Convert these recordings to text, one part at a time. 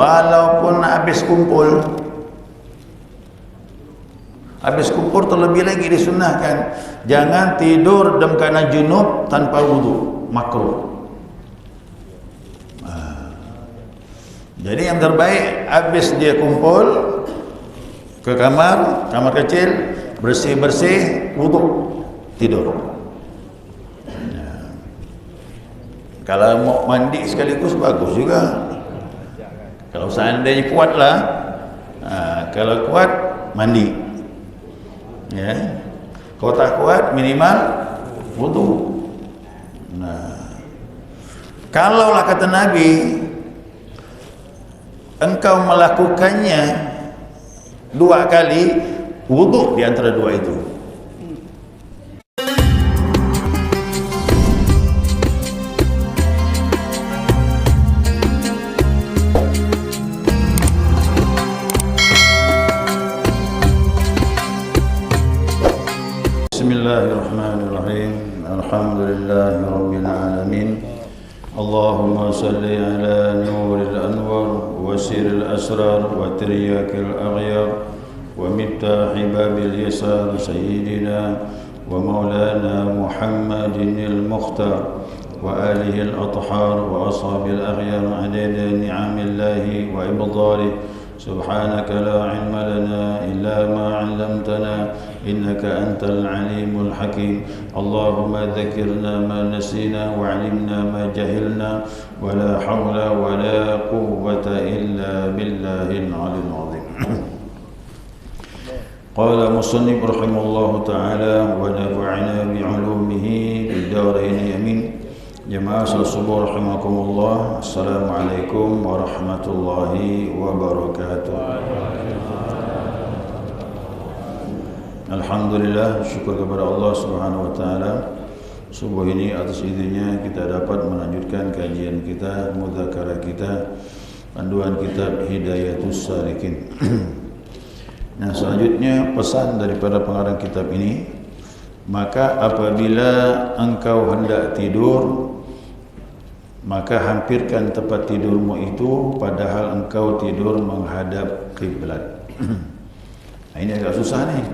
Walaupun habis kumpul terlebih lagi disunahkan jangan tidur dalam keadaan junub tanpa wudu, makruh. Jadi yang terbaik habis dia kumpul ke kamar kecil, bersih-bersih, wudu, tidur. Kalau mau mandi sekaligus bagus juga. Kalau seandainya kuatlah, kalau kuat mandi. Ya. Kalau tak kuat minimal wudu. Nah, kalaulah kata Nabi engkau melakukannya 2 kali, wudu di antara 2 itu. Bismillahirrahmanirrahim. Alhamdulillahirabbil alamin. Allahumma salli ala nuril anwar wa siril asrar wa tiryakil aghyar wa miftahi babil yasar sayyidina wa maulana Muhammadin al-mukhtar wa alihi al-athhar wa ashabil aghyar adada ni'amillahi wa ibdalih. Subhanaka la ilma lana illa ma 'allamtana innaka antal alimul hakim. Allahumma dzakirna ma nasina wa 'allimna ma jahilna wa la hawla wa la quwwata illa billahil 'aliyyil 'azim. Qala musannif rahimahullahu ta'ala wa nafa'ana bi 'ulumihi fid darain amin. Jemaah subuh rahimakumullah. Assalamualaikum warahmatullahi wabarakatuh. Alhamdulillah, syukur kepada Allah Subhanahu wa taala. Subuh ini atas izinnya kita dapat melanjutkan kajian kita, mudzakarah kita, panduan kitab Hidayatus Salikin. Nah, selanjutnya pesan daripada pengarang kitab ini, maka apabila engkau hendak tidur, maka hampirkan tempat tidurmu itu padahal engkau tidur menghadap kiblat. Nah, ini agak susah nih.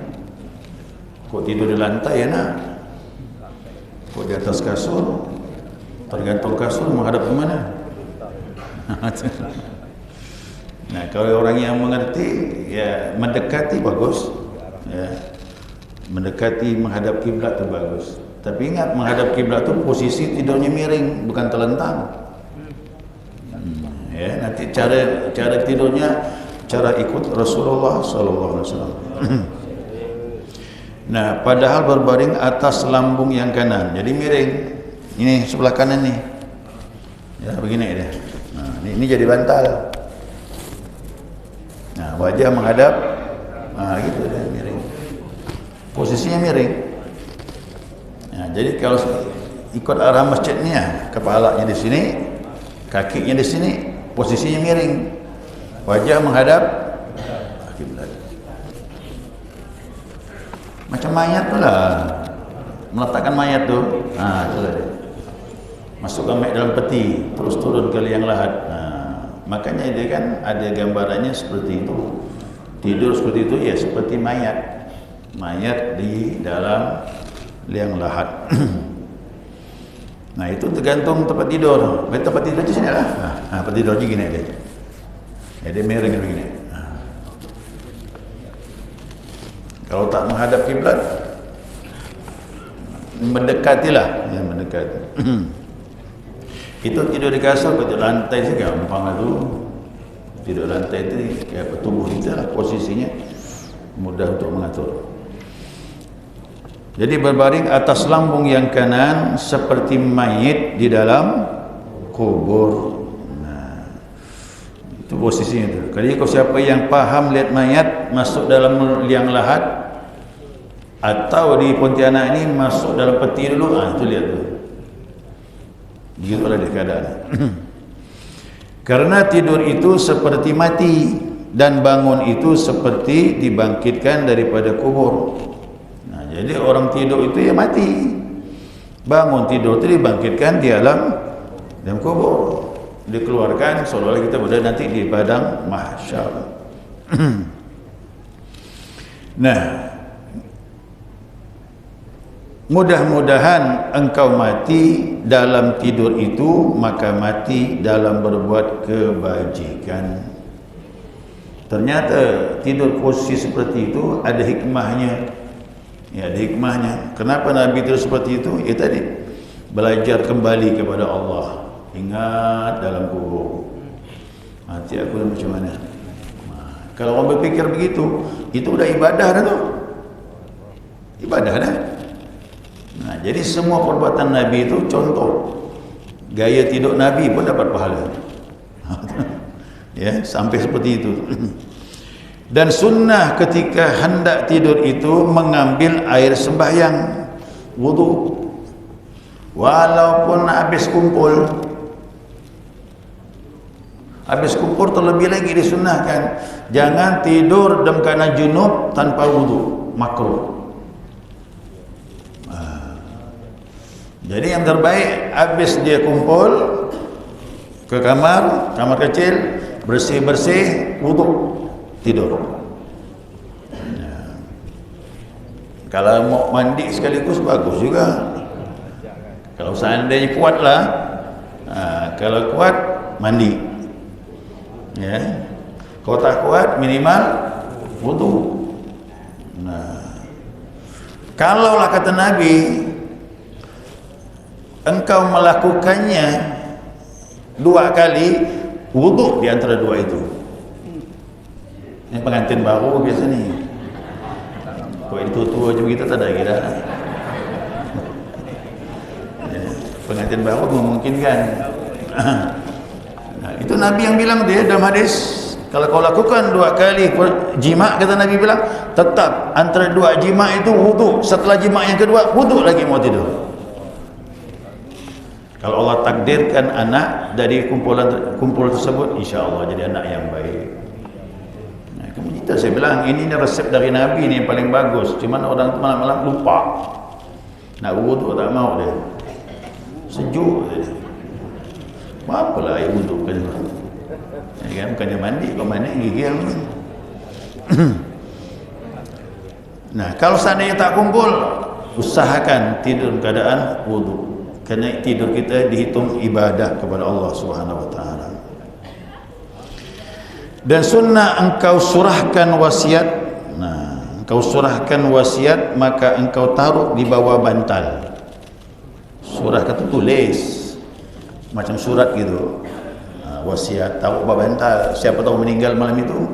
Kok tidur di lantai ya nak? Kok di atas kasur? Tergantung kasur menghadap ke mana. Nah, kalau orang yang mengerti, ya mendekati bagus. Ya, mendekati menghadap kiblat itu bagus. Tapi ingat, menghadap kiblat itu posisi tidurnya miring, bukan telentang. Ya, nanti cara tidurnya cara ikut Rasulullah sallallahu alaihi wasallam. Nah, padahal berbaring atas lambung yang kanan, jadi miring. Ini sebelah kanan nih. Ya, begini deh. Nah, ini jadi bantal. Nah, wajah menghadap, gitu deh, miring. Posisinya miring. Nah, jadi kalau ikut arah masjidnya, kepalanya di sini, kakinya di sini, posisinya miring, wajah menghadap kiblat. Macam mayat tu lah, meletakkan mayat tu. Nah, itu tadi. Masukkan mayat dalam peti, terus turun ke liang lahat. Nah, makanya dia kan ada gambarannya seperti itu. Tidur seperti itu ya seperti mayat. Mayat di dalam liang lahat. Nah, itu tergantung tempat tidur. Tempat tidur di sini lah. Nah, tempat tidur je gini dia. Ya, dia miring begini. Kalau tak menghadap kiblat, mendekatilah, ya mendekati. Itu tidur di kasur, tidur lantai sih gampang itu. Tidur lantai itu kayak tubuh kita lah, posisinya mudah untuk mengatur. Jadi berbaring atas lambung yang kanan seperti mayit di dalam kubur. Nah, itu posisinya itu. Kalau siapa yang paham lihat mayat masuk dalam liang lahat atau di Pontianak ini masuk dalam peti dulu, itu lihat tu. Begitulah dia keadaan. Karena tidur itu seperti mati dan bangun itu seperti dibangkitkan daripada kubur. Jadi orang tidur itu ya mati, bangun tidur itu dibangkitkan di dalam kubur. dikeluarkan seolah-olah kita berada nanti di padang mahsyar. Nah, mudah-mudahan engkau mati dalam tidur itu, maka mati dalam berbuat kebajikan. Ternyata tidur posisi seperti itu ada hikmahnya. Ya, ada hikmahnya. Kenapa Nabi tidur seperti itu? Ya tadi, belajar kembali kepada Allah. Ingat dalam kubur, mati aku macam mana. Kalau orang berfikir begitu, itu udah ibadah dah tu. Ibadah dah. Nah, jadi semua perbuatan Nabi itu contoh. Gaya tidur Nabi pun dapat pahala. Ya, sampai seperti itu. Dan sunnah ketika hendak tidur itu mengambil air sembahyang, wudu. Walaupun habis kumpul terlebih lagi disunnahkan. Jangan tidur dalam keadaan junub tanpa wudu, makruh. Jadi yang terbaik habis dia kumpul ke kamar kecil, bersih-bersih, wudu, tidur. Kalau mau mandi sekaligus bagus juga. Kalau seandainya kuatlah, kalau kuat mandi. Ya. Kalau tak kuat minimal wudu. Nah, kalaulah kata Nabi engkau melakukannya 2 kali, wudu di antara 2 itu. Ini pengantin baru biasa nih. Kau itu tua macam kita tak ada lagi dah. Ya, pengantin baru memungkinkan. Nah, itu Nabi yang bilang dia dalam hadis, kalau kau lakukan 2 kali jima, kata Nabi bilang, tetap antara 2 jima itu wudu. Setelah jima yang kedua, wudu lagi mau tidur. Kalau Allah takdirkan anak dari kumpul tersebut, insya Allah jadi anak yang baik. Nah, kemudian saya bilang ini resep dari Nabi ni yang paling bagus. Cuman orang tu malam-malam lupa. Nak wudu tak mau dia. Sejuk dia. Apalah air wudu kan? Ya kan, bukannya mandi, kau mandi gigil. Nah, kalau seandainya tak kumpul, usahakan tidur keadaan wudu. Kerana tidur kita dihitung ibadah kepada Allah Subhanahu wa taala. Dan sunnah engkau surahkan wasiat. Nah, engkau surahkan wasiat, maka engkau taruh di bawah bantal. Surah kata tulis macam surat gitu. Wasiat taruh bawah bantal. Siapa tahu meninggal malam itu.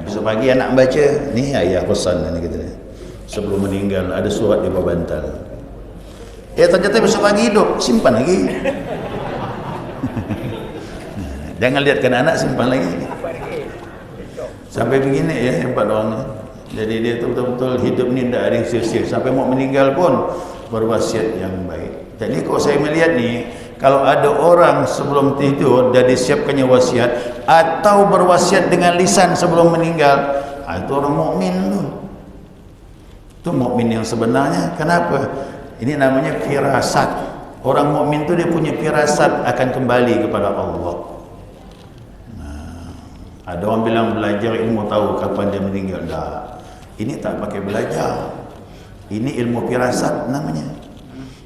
Besok pagi anak baca, ni ayah pesan ni kita. Sebelum meninggal ada surat di bawah bantal. Ternyata besok pagi hidup, simpan lagi. Jangan lihatkan anak, simpan lagi. Sampai begini ya empat orang. Jadi dia tu betul-betul hidup ni tidak ada yang sia-sia. Sampai mau meninggal pun berwasiat yang baik. Jadi kalau saya melihat ni, kalau ada orang sebelum tidur dah disiapkannya wasiat atau berwasiat dengan lisan sebelum meninggal, itu orang mukmin tu. Itu mukmin yang sebenarnya. Kenapa? Ini namanya firasat. Orang mukmin tu dia punya firasat akan kembali kepada Allah. Nah, ada orang bilang belajar ilmu tahu kapan dia meninggal. Dah. Ini tak pakai belajar. Ini ilmu firasat namanya.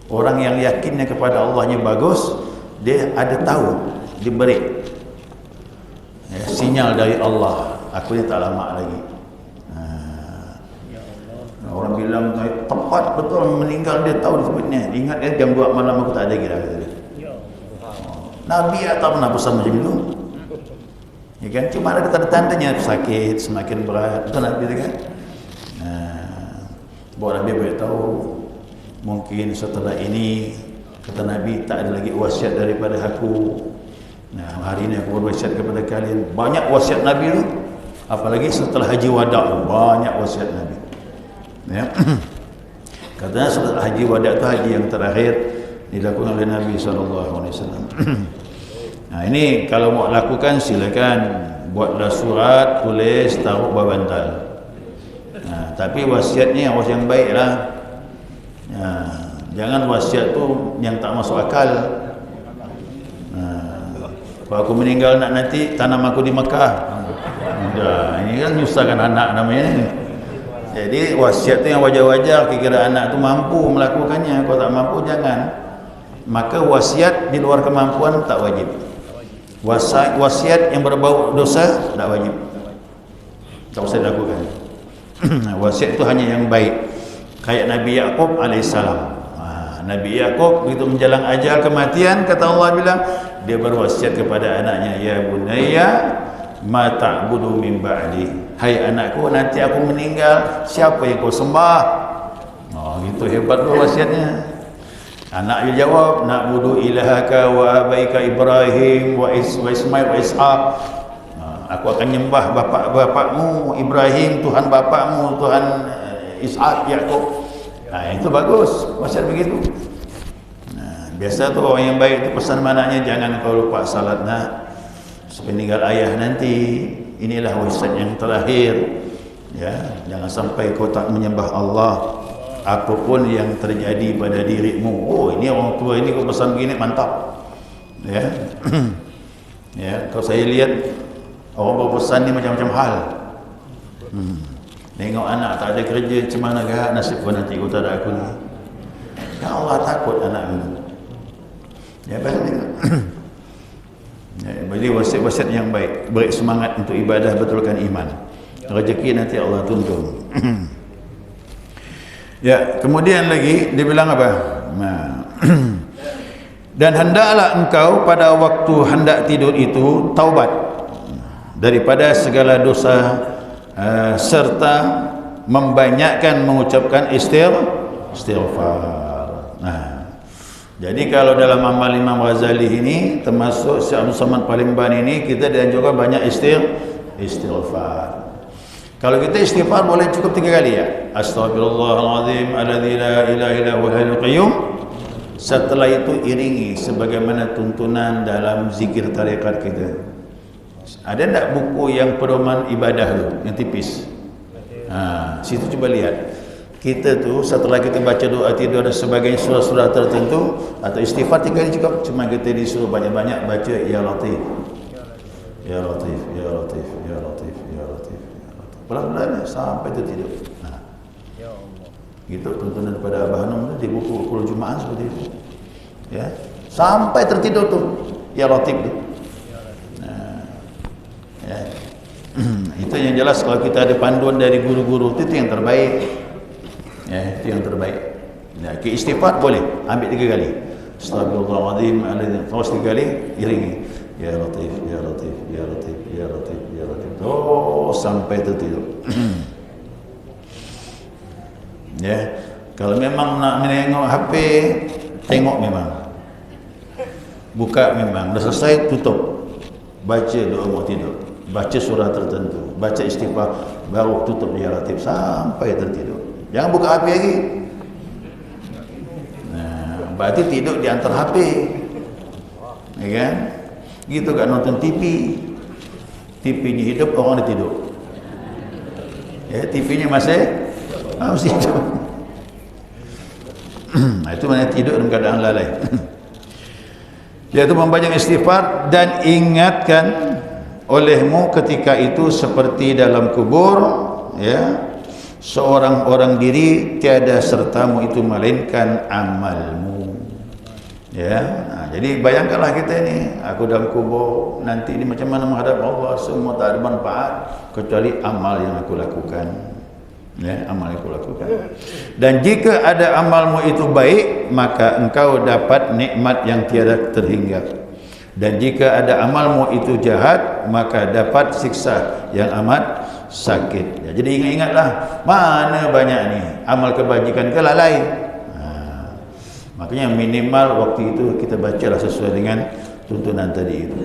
Orang yang yakinnya kepada Allahnya bagus, dia ada tahu, diberi sinyal dari Allah. Aku ni tak lama lagi. Orang bilang tepat betul meninggal, dia tahu disebutnya. Ingat dia jam 2 malam aku tak ada kira kata dia. Nabi tak pernah pesan macam itu. Ya kan, cuma ada tanda-tandanya sakit semakin berat. Betul Nabi tu kan. Bahawa Nabi beritahu mungkin setelah ini, kata Nabi, tak ada lagi wasiat daripada aku. Nah, hari ini aku berwasiat kepada kalian. Banyak wasiat Nabi tu. Apalagi setelah haji wada, banyak wasiat Nabi. Ya. Katanya setelah haji wada itu haji yang terakhir dilakukan oleh Nabi SAW. Nah, ini kalau mau lakukan silakan, buatlah surat, tulis, taruh bawah bantal. Nah, tapi wasiatnya wasiat yang baik lah. Jangan wasiat tu yang tak masuk akal. Kalau aku meninggal nanti tanam aku di Mekah. Udah, ini kan nyusahkan anak namanya ni. Jadi wasiat tu yang wajar-wajar, kira-kira anak tu mampu melakukannya. Kalau tak mampu jangan. Maka wasiat di luar kemampuan tak wajib. Wasiat yang berbau dosa tak wajib. Tak usah dilakukan. Wasiat itu hanya yang baik. Kayak Nabi Yaqub alaihissalam. Nabi Yaqub begitu menjelang ajal kematian, kata Allah bilang, dia berwasiat kepada anaknya, ya bunayya ma ta'budu min ba'di. Hai anakku, nanti aku meninggal, siapa yang kau sembah? Gitu hebat wasiatnya. Anak dia jawab, na'budu ilahaka wa abaika Ibrahim wa Ismail wa Ishaq. Aku akan nyembah bapakmu Ibrahim, Tuhan bapakmu, Tuhan Ishaq, Yaqub. Itu bagus, wasiat begitu. Biasa tu orang yang baik tu pesan anaknya, jangan kau lupa salat nak. Sepeninggal ayah nanti, inilah wasiat yang terakhir. Ya, jangan sampai kau tak menyembah Allah. Apapun yang terjadi pada dirimu. Ini orang tua ini kau pesan begini, mantap. Ya. Ya, kalau saya lihat orang berpesan ni macam-macam hal. Tengok anak tak ada kerja, macam mana gak nasib kau nanti kau tak ada aku ni. Ya Allah, takut anak ni. Ya baik. Ya, jadi wasiat-wasiat yang baik, beri semangat untuk ibadah, betulkan iman. Rezeki nanti Allah tuntun. Ya, kemudian lagi dia bilang apa? Dan hendaklah engkau pada waktu hendak tidur itu taubat daripada segala dosa, serta membanyakkan mengucapkan istighfar. Jadi kalau dalam amal Imam Ghazali ini, termasuk Syekh Abdul Samad Palembang ini, kita dianjurkan banyak istighfar. Kalau kita istighfar boleh cukup 3 kali ya. Astaghfirullahaladzim alladzi la ilaha illa huwal hayyul qayyum. Setelah itu iringi sebagaimana tuntunan dalam zikir tarekat kita. Ada tak buku yang pedoman ibadah tu, yang tipis? Situ cuba lihat. Kita tu setelah kita baca doa tidur dan sebagainya, surah-surah tertentu atau istighfar 3 kali cukup. Cuma kita disuruh banyak-banyak baca ya Latif, ya Latif, ya Latif, ya Latif, ya Latif, ya Latif. Pelan-pelan sampai tertidur. Ya Allah. Gitu tuntunan pada Abah Hanum di buku Qul Jumaah seperti itu. Ya, sampai tertidur tu ya Latif tu. Ya. Itu yang jelas. Kalau kita ada panduan dari guru-guru itu yang terbaik. Ya, itu yang terbaik. Ya, istighfar boleh ambil 3 kali. Astagfirullahaladzim alladzi, terus 3 kali iringi ya Latif, ya Latif, ya Latif, ya Latif, ya Latif. Sampai tertidur. Ya, kalau memang nak menengok HP, tengok memang. Buka memang. Dah selesai tutup. Baca doa mau tidur. Baca surah tertentu, baca istighfar, baru tutup ya Latif sampai tertidur. Jangan buka HP lagi. Berarti tidur di antar HP. Ya kan? Gitu kan nonton TV. TV-nya hidup, orang dia tidur. Ya, TV-nya masih hidup. Itu mana tidur dalam keadaan lalai. Yaitu membanyak istighfar dan ingatkan olehmu ketika itu seperti dalam kubur, ya, seorang orang diri tiada sertamu itu melainkan amalmu. Ya, jadi bayangkanlah kita ini, aku dalam kubur nanti ini macam mana menghadap Allah, semua tak ada manfaat kecuali amal yang aku lakukan. Ya, amal yang aku lakukan. Dan jika ada amalmu itu baik, maka engkau dapat nikmat yang tiada terhingga. Dan jika ada amalmu itu jahat, maka dapat siksa yang amat sakit. Ya, jadi ingat-ingatlah, mana banyak ni amal kebajikan ke lalai. Makanya minimal waktu itu kita bacalah sesuai dengan tuntunan tadi itu.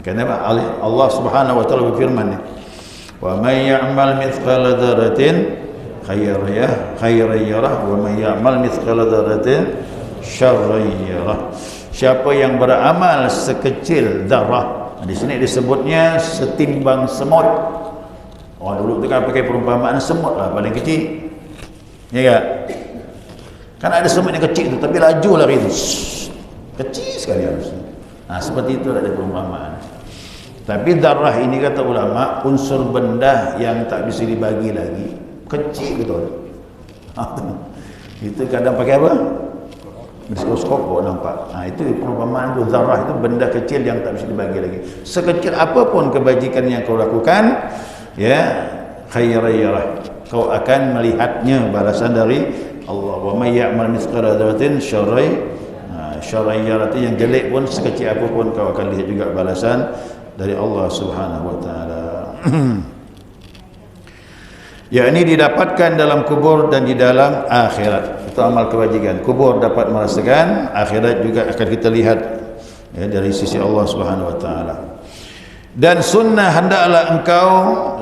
Kenapa Allah Subhanahu wa taala berfirman, wa may ya'mal mithqala dzarratin khairan yarah wa may ya'mal mithqala dzarratin syarran yarah. Siapa yang beramal sekecil zarah, di sini disebutnya setimbang semut. Orang dulu tu kan pakai perumpamaan semut lah paling kecil. Ya tak? Kan ada semut yang kecil tu tapi laju lari tu. Kecil sekali harusnya. Seperti itu ada perumpamaan. Tapi darah ini kata ulama unsur benda yang tak bisa dibagi lagi, kecil betul. Itu kadang pakai apa? Mikroskop kok nampak. Itu perumpamaan itu, zarah itu benda kecil yang tak bisa dibagi lagi. Sekecil apapun kebajikan yang kau lakukan, ya, khairiyarah, kau akan melihatnya balasan dari Allah. Wa may ya'mal mithqala dzarratin syarriyarah, yang jelek pun sekecil apapun kau akan lihat juga balasan dari Allah Subhanahu wa taala. Yakni didapatkan dalam kubur dan di dalam akhirat. Itu amal kebajikan. Kubur dapat merasakan, akhirat juga akan kita lihat, ya, dari sisi Allah Subhanahu wa taala. Dan sunnah hendaklah engkau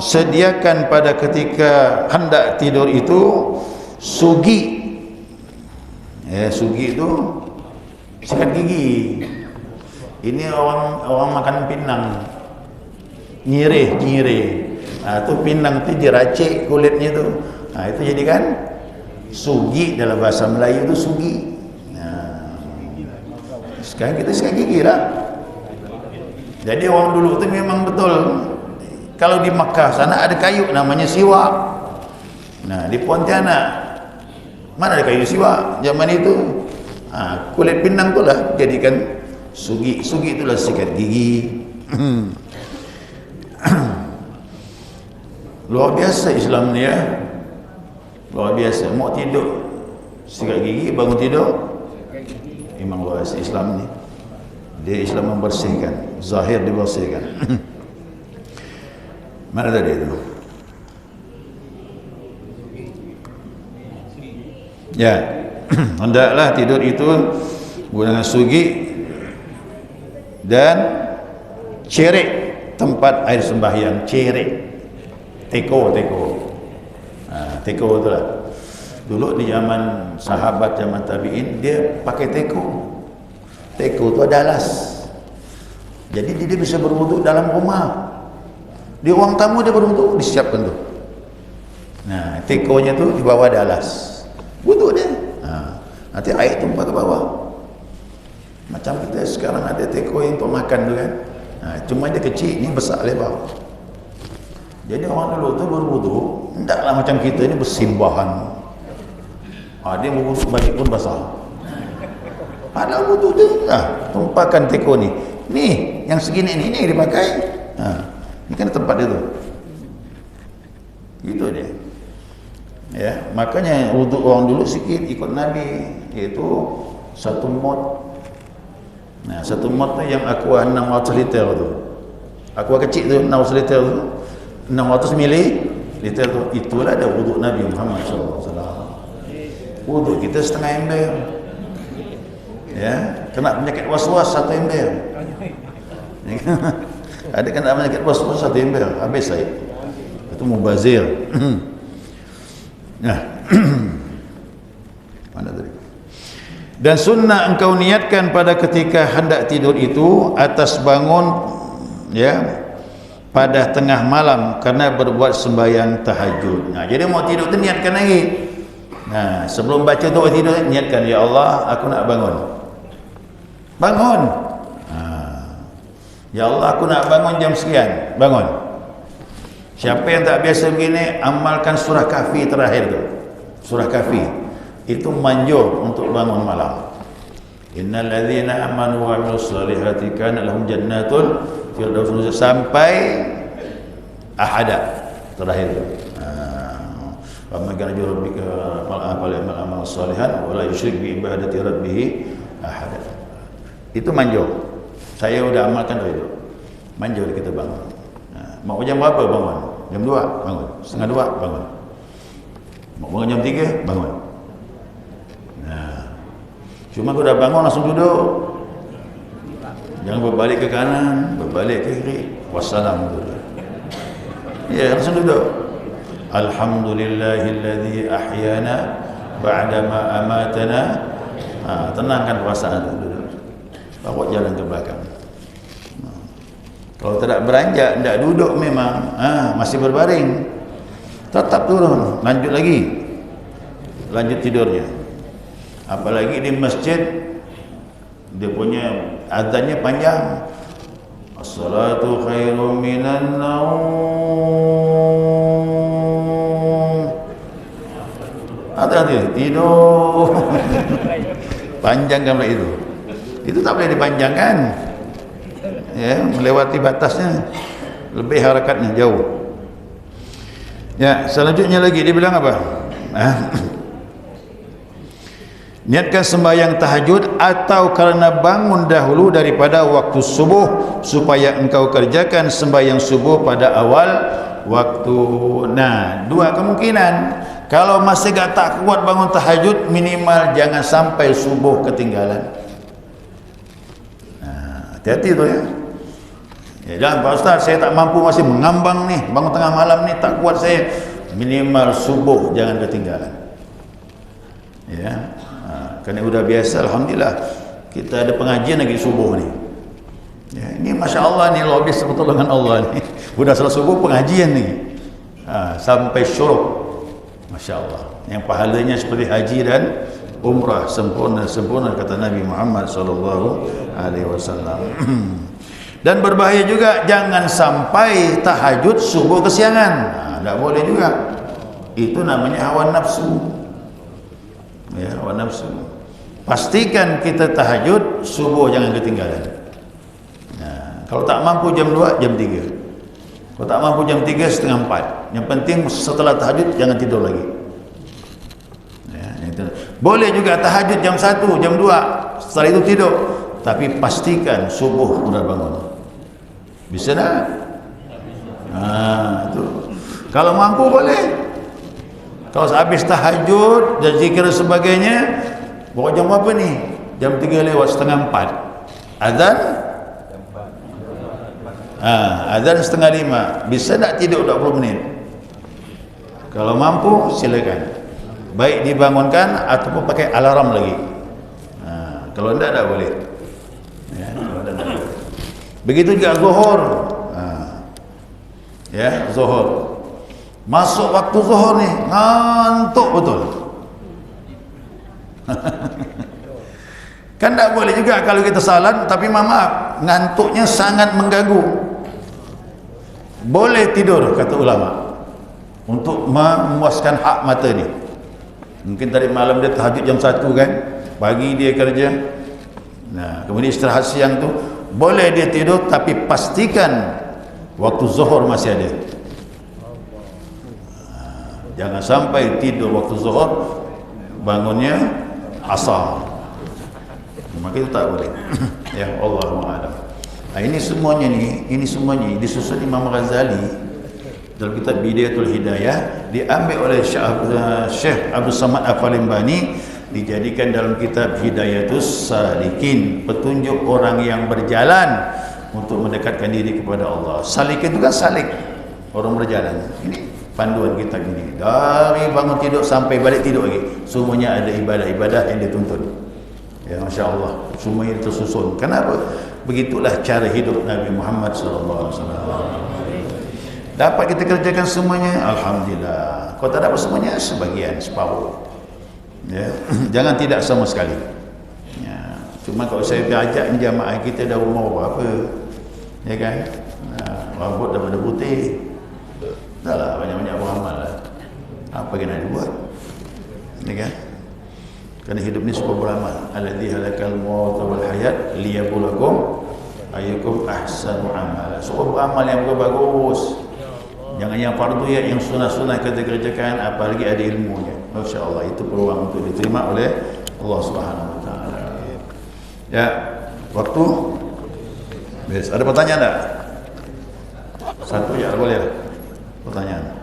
sediakan pada ketika hendak tidur itu sugi. Ya, sugi itu sikat gigi. Ini orang makan pinang, nyirih. Itu pinang tu diracik kulitnya tu. Itu jadikan sugi, dalam bahasa Melayu tu sugi. Sekarang kita sikat gigi lah. Jadi orang dulu tu memang betul. Kalau di Makkah sana ada kayu namanya siwak. Di Pontianak mana ada kayu siwak zaman itu? Kulit pinang tu lah jadikan sugi. Sugi itulah sikat gigi. Luar biasa Islam ni, ya. Luar biasa. Mau tidur sikat gigi, bangun tidur, memang luar biasa Islam ni. Dia Islam membersihkan, zahir dibersihkan. Mana tadi itu? Ya, hendaklah tidur itu gunakan sugi dan cerik tempat air sembahyang. Cerik, teko tu lah. Dulu di zaman sahabat, zaman tabi'in, dia pakai teko. Teko tu ada alas, jadi dia bisa berwuduk dalam rumah. Di ruang tamu dia berwuduk, disiapkan tu. Tekonya tu di bawah ada alas, wuduk dia. Nanti air tumpah ke bawah. Macam kita sekarang ada teko yang untuk makan tu kan. Cuma dia kecil, ni besar lebar. Jadi orang dulu tu berwuduk, tidaklah macam kita ni bersimbahan. Dia berwuduk baju pun basah. Ada wuduk tu, tumpahkan teko ni. Ni yang segini ni dipakai. Ni kan tempat dia tu. Itu dia. Ya, makanya wuduk orang dulu sikit ikut Nabi, iaitu satu mot. Satu mot tu yang aqua 600 liter tu. Aqua kecil tu 600 liter tu. 600 mililiter tu. Itulah ada wuduk Nabi Muhammad SAW. Wuduk kita setengah ember. Ya, kena penyakit was-was satu ember. Ada kena penyakit was-was satu ember, habis saya. Itu mubazir. Mana tadi? Dan sunnah engkau niatkan pada ketika hendak tidur itu atas bangun, ya, pada tengah malam karena berbuat sembahyang tahajud. Jadi mau tidur tu niatkan lagi. Sebelum baca doa tidur niatkan, ya Allah, aku nak bangun. Bangun. Ya Allah, aku nak bangun jam sekian. Bangun. Siapa yang tak biasa begini, amalkan surah Kahfi terakhir tu. Surah Kahfi itu manjur untuk bangun malam. Innal ladzina amanu wa 'amilus solihati kana lahum jannatul firdaus sampai ahada terakhir tu. Wa man kana rabbika amal salihan wa la yusyrik bi ibadati rabbih ahada. Itu manjur. Saya sudah amalkan itu. Manjur kita bangun. Mau jam berapa bangun? Jam 2 bangun. Setengah 2 bangun. Mau bangun jam 3 bangun. Cuma aku dah bangun langsung duduk. Jangan berbalik ke kanan, berbalik ke kiri. Wassalam dulu. Ya, langsung duduk. Alhamdulillahilladzi ahyana ba'dama amatana. Tenangkan perasaan itu dulu. Bawa jalan ke belakang. Kalau tidak beranjak, tidak duduk memang, masih berbaring, tetap turun, lanjut lagi, lanjut tidurnya. Apalagi di masjid, dia punya azannya panjang. As-salatu khairum minan naum. Hati-hati, tidur. Panjangkan pula itu. Itu tak boleh dipanjangkan. Ya, melewati batasnya. Lebih harakatnya jauh. Ya, selanjutnya lagi dia bilang apa? Niatkan sembahyang tahajud atau karena bangun dahulu daripada waktu subuh supaya engkau kerjakan sembahyang subuh pada awal waktu. Nah, dua kemungkinan. Kalau masih tak kuat bangun tahajud, minimal jangan sampai subuh ketinggalan. Nah, hati-hati tu ya. Ya jangan, Pak Ustaz, saya tak mampu, masih mengambang nih, bangun tengah malam nih, tak kuat saya. Minimal subuh jangan ketinggalan. Ya. Kerana sudah biasa, alhamdulillah kita ada pengajian lagi subuh ni. Ya, ini masya Allah ni, lobis pertolongan Allah ni. Sudah selesai subuh pengajian ni, sampai syuruk, masya Allah. Yang pahalanya seperti haji dan umrah, sempurna kata Nabi Muhammad SAW. Dan berbahaya juga jangan sampai tahajud subuh kesiangan. Tak boleh juga. Itu namanya hawa nafsu. Ya, hawa nafsu. Pastikan kita tahajud subuh jangan ketinggalan. Nah, kalau tak mampu jam 2, jam 3. Kalau tak mampu jam 3, setengah 4. Yang penting setelah tahajud jangan tidur lagi. Ya, boleh juga tahajud jam 1, jam 2, setelah itu tidur. Tapi pastikan subuh sudah bangun. Bisa tak? Itu. Kalau mampu boleh. Kalau habis tahajud dan zikir dan sebagainya, pokok jam apa ni? Jam 3 lewat setengah 4. Azan? Azan setengah 5. Bisa tak tidur 20 menit? Kalau mampu silakan. Baik dibangunkan ataupun pakai alarm lagi. Kalau tidak tak boleh. Ya, kalau tidak boleh. Begitu juga zuhur. Ya, zuhur. Masuk waktu zuhur ni, ngantuk betul. Kan tak boleh juga kalau kita salat, tapi maaf, ngantuknya sangat mengganggu. Boleh tidur, kata ulama, untuk memuaskan hak mata ni. Mungkin tadi malam dia tahajud jam 1 kan, pagi dia kerja. Nah, kemudian istirahat siang tu, boleh dia tidur, tapi pastikan waktu zuhur masih ada. Jangan sampai tidur waktu zuhur, bangunnya asar. Maka itu tak boleh. Ya, Allahu a'lam. Ini semuanya disusun Imam Ghazali dalam kitab Bidayatul Hidayah, diambil oleh Syekh Abdul Samad Al-Falimbani, dijadikan dalam kitab Hidayatus Salikin, petunjuk orang yang berjalan untuk mendekatkan diri kepada Allah. Salik itu kan salik, orang berjalan. Ini panduan kitab ini. Dari bangun tidur sampai balik tidur lagi, semuanya ada ibadah-ibadah yang dituntut. Ya, Masya Allah, semuanya tersusun. Kenapa? Begitulah cara hidup Nabi Muhammad SAW. Dapat kita kerjakan semuanya, alhamdulillah. Kalau tak dapat semuanya, sebagian, separuh. Ya, jangan tidak sama sekali. Ya, cuma kalau saya ajak jamaah kita dah umur berapa, ya kan? Rambut dah pada putih. Dah lah, banyak-banyak beramal lah. Apa yang nak dibuat? Ya kan? Kerana hidup ni semua beramal. Alladzi halakal mauta wal hayat liyabluwakum ayyukum ahsanu amala. Semua beramal yang bagus. Jangan yang fardu ya, yang sunah-sunah kita kerjakan, apalagi ada ilmunya. Masya-Allah, itu peluang untuk diterima oleh Allah Subhanahu wa taala. Ya, waktu beres. Ada pertanyaan tak? Satu ya, boleh lah. Pertanyaan.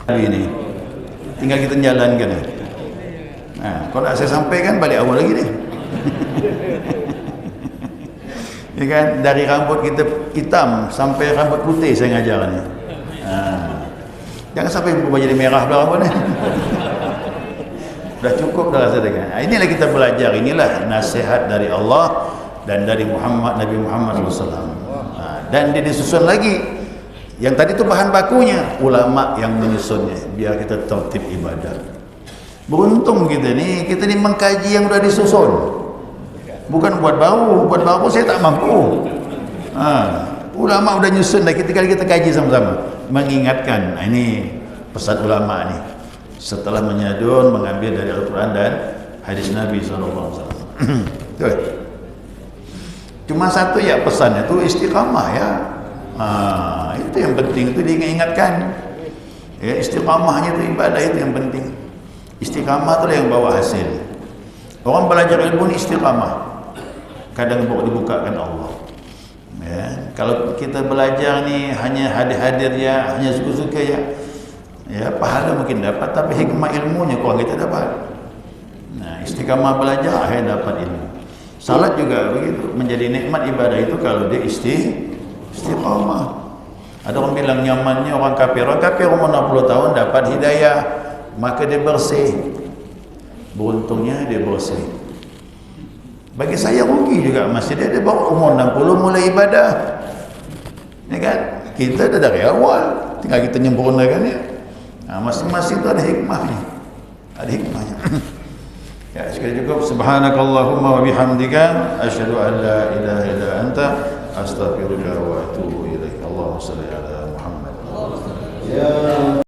Ini tinggal kita jalankan. Kalau nak saya sampaikan balik awal lagi ni. Ya kan, dari rambut kita hitam sampai rambut putih saya ngajar ni. Jangan sampai berubah jadi merah pula rambut ni. Dah cukup dah rasa dengan. Inilah kita belajar, inilah nasihat dari Allah dan dari Nabi Muhammad SAW. Dan dia disusun lagi. Yang tadi tu bahan bakunya, ulama yang menyusunnya biar kita tertib ibadah. Beruntung kita ni mengkaji yang sudah disusun. Bukan buat baru saya tak mampu. Ulama sudah nyusun dah, kita kaji sama-sama, mengingatkan. Ini pesan ulama ni. Setelah menyadun, mengambil dari Al-Quran dan hadis Nabi SAW. Cuma satu ya pesannya tu istiqamah ya. Itu yang penting, itu diingatkan. Ya, istiqamahnya itu ibadah itu yang penting. Istiqamah tu yang bawa hasil. Orang belajar ilmu ni istiqamah. Kadang dibukakan Allah. Ya, kalau kita belajar ni hanya hadir-hadir ya, hanya suka-suka ya. Ya, pahala mungkin dapat, tapi hikmah ilmunya kurang kita dapat. Nah, istiqamah belajar akhirnya dapat ilmu. Salat juga begitu, menjadi nikmat ibadah itu kalau dia istiqamah. Ada orang bilang nyamannya orang kafir umur 60 tahun dapat hidayah, maka dia bersih. Beruntungnya dia bersih. Bagi saya rugi juga, masih dia baru umur 60 mulai ibadah. Ya kan? Kita dah dari awal, tinggal kita menyempurnakannya. Masing-masing itu ada hikmahnya. Ada hikmahnya. Ya, sekali cukup. Subhanakallahumma wa bihamdika asyhadu an la ilaha illa anta astaghfiruka wa atubu ilaik. Allahumma shalli ala Muhammad. Ya